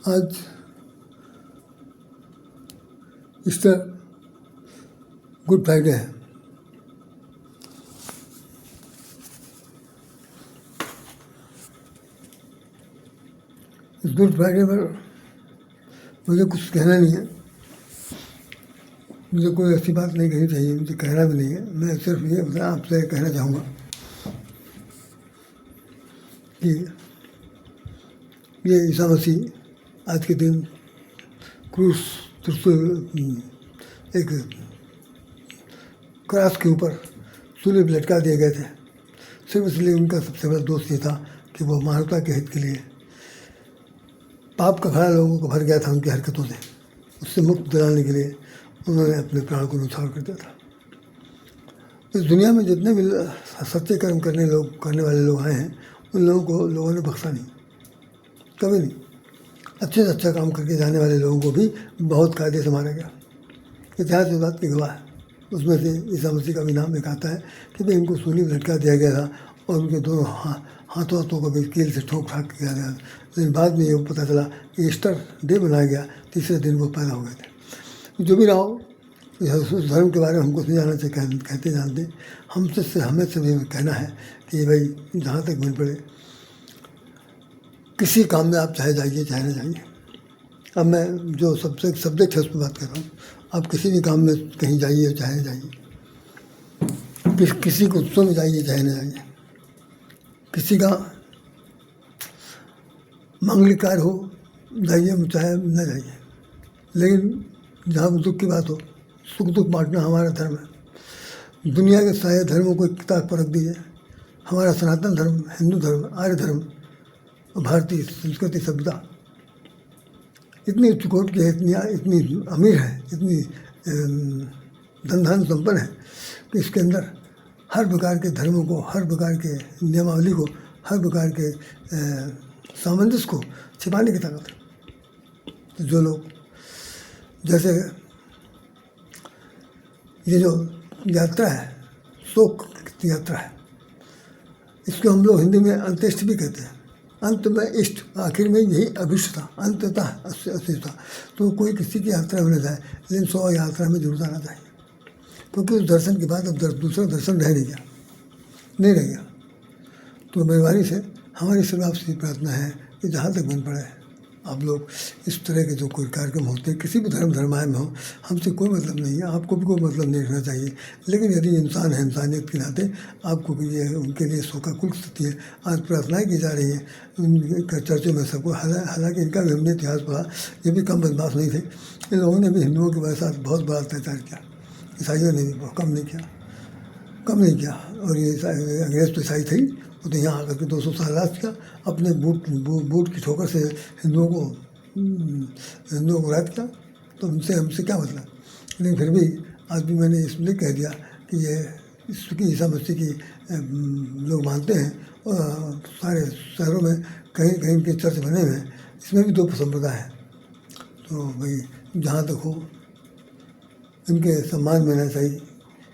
आज Easter good Friday है। इस गुड फ्राइडे पर मुझे कुछ कहना नहीं है। मुझे कोई ऐसी बात नहीं कहनी चाहिए, मुझे कहना भी नहीं है। मैं सिर्फ ये आपसे कहना चाहूँगा कि ये ईसा मसीह आज के दिन क्रूस एक क्रॉस के ऊपर सूली पर लटका दिए गए थे। सिर्फ इसलिए उनका सबसे बड़ा दोष ये था कि वो मानवता के हित के लिए पाप का घड़ा लोगों को भर गया था उनकी हरकतों से। उससे मुक्त दिलाने के लिए उन्होंने अपने प्राण को न्यौछावर कर दिया था। इस दुनिया में जितने भी सच्चे कर्म करने वाले लोग आए हैं, उन लोगों को लोगों ने बख्शा नहीं, कभी नहीं। अच्छे से अच्छा काम करके जाने वाले लोगों को भी बहुत कायदे से मारा गया। इतिहास इस बात की गवाह है। उसमें से ईसा मसीह का भी नाम एक आता है कि भाई इनको सूली में लटका दिया गया था और उनके दोनों हाथों को भी कील से ठोक ठाक किया गया। लेकिन बाद में ये पता चला कि ईस्टर डे बनाया गया, तीसरे दिन वो पैदा हो गए थे। जो भी रहा हो, उस धर्म के बारे में हमको नहीं जानना चाहिए, कहते जानते। हमें से भी कहना है कि भाई जहाँ तक मिल पड़े, किसी काम में आप चाहे जाइए चाहे ना जाइए। अब मैं जो सब्जेक्ट है उस पर बात कर रहा हूँ। आप किसी भी काम में कहीं जाइए चाहे जाइए, किसी को उत्सव में जाइए चाहे ना जाइए, किसी का मांगलिक कार्य हो जाइए चाहे न जाइए। लेकिन जहाँ दुख की बात हो, सुख दुख बांटना हमारा धर्म है। दुनिया के सारे धर्मों को एक किताब पर रख दीजिए। हमारा सनातन धर्म, हिंदू धर्म, आर्य धर्म, भारतीय संस्कृति सभ्यता इतनी उच्च कोटि की है, इतनी अमीर है, इतनी धन संपन्न है कि इसके अंदर हर प्रकार के धर्मों को, हर प्रकार के नियमावली को, हर प्रकार के सामंजस्य को छिपाने की ताकत है। तो जो लोग, जैसे ये जो यात्रा है, शोक की यात्रा है, इसको हम लोग हिंदी में अंत्येष्टि भी कहते हैं। अंत में इष्ट, आखिर में यही अभिष्ट था, अंततः अशिष्ट था। तो कोई किसी की यात्रा में न जाए, लेकिन 100 यात्रा में जरूर जाना चाहिए, क्योंकि उस दर्शन के बाद अब दूसरा दर्शन नहीं रह गया। तो मेहरबानी से हमारी सिर्फ आपसे प्रार्थना है कि जहाँ तक बन पड़े आप लोग इस तरह के जो कोई कार्यक्रम होते हैं, किसी भी धर्माय में हो, हमसे कोई मतलब नहीं है, आपको भी कोई मतलब नहीं रखना चाहिए। लेकिन यदि इंसान है, इंसानियत के नाते आपको भी ये उनके लिए शोकाकुल स्थिति है। आज प्रार्थनाएं की जा रही हैं चर्चों में सबको। हालांकि इनका भी हमने इतिहास पढ़ा, ये भी कम बदमाश नहीं थे। इन लोगों ने भी हिंदुओं के साथ बहुत बड़ा अत्याचार किया, ईसाइयों ने भी कम नहीं किया। और ये अंग्रेज तो ईसाई थे, वो तो यहाँ आकर के 200 साल राज किया। अपने बूट की ठोकर से हिंदुओं को राज किया। तो हमसे क्या मतलब। लेकिन फिर भी आज भी मैंने इसलिए कह दिया कि ये ईसा मसीह की लोग मानते हैं और सारे शहरों में कहीं कहीं के चर्च बने हुए हैं। इसमें भी 2 संप्रदाय हैं। तो भाई जहाँ तक हो, इनके सम्मान में न सही,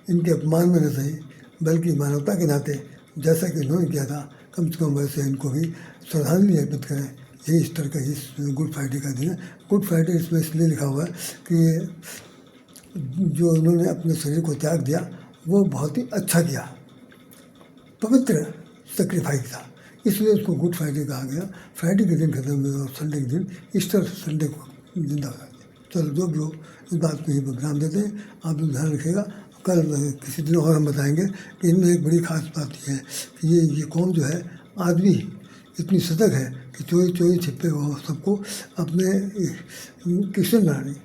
इनके अपमान में न सही, बल्कि मानवता के नाते जैसा कि उन्होंने किया था, कम से कम वैसे इनको भी श्रद्धांजलि अर्पित करें। यही ईस्टर का, इस गुड फ्राइडे का दिन है। गुड फ्राइडे इसमें इसलिए लिखा हुआ है कि जो उन्होंने अपने शरीर को त्याग दिया वो बहुत ही अच्छा किया, पवित्र सेक्रीफाइस था, इसलिए उसको गुड फ्राइडे कहा गया। फ्राइडे के दिन खत्म हुआ और संडे के दिन, ईस्टर संडे को जिंदा हो जाते। चलो जो भी हो, इस बात को ही विराम देते हैं। आप लोग ध्यान रखिएगा। कल किसी दिन और हम बताएंगे कि इनमें एक बड़ी खास बात यह है कि ये कौम जो है, आदमी इतनी सतर्क है कि चोरी छिपे वो सबको अपने क्रिश्चियन बना रही।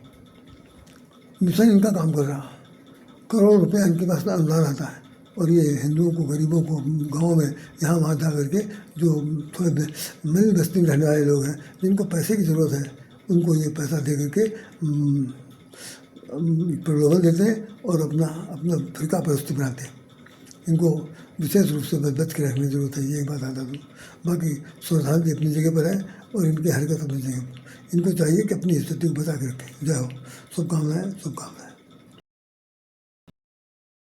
मिशन इनका काम कर रहा। करोड़ रुपया इनके पास अनुदान आता है और ये हिंदुओं को, गरीबों को गाँव में यहाँ वहाँ जा करके जो थोड़े मिल बस्ती में रहने वाले लोग हैं, जिनको पैसे की ज़रूरत है, उनको ये पैसा दे करके प्रलोभन देते हैं और अपना फिरका परस्ती बनाते हैं। इनको विशेष रूप से बच के रखने की जरूरत है, ये एक बात आता दूँ। बाकी श्रद्धांजलि अपनी जगह पर है और इनकी हरकत अपनी जगह पर। इनको चाहिए कि अपनी स्थिति को बचा के रखें। जय हो। शुभकामनाएँ।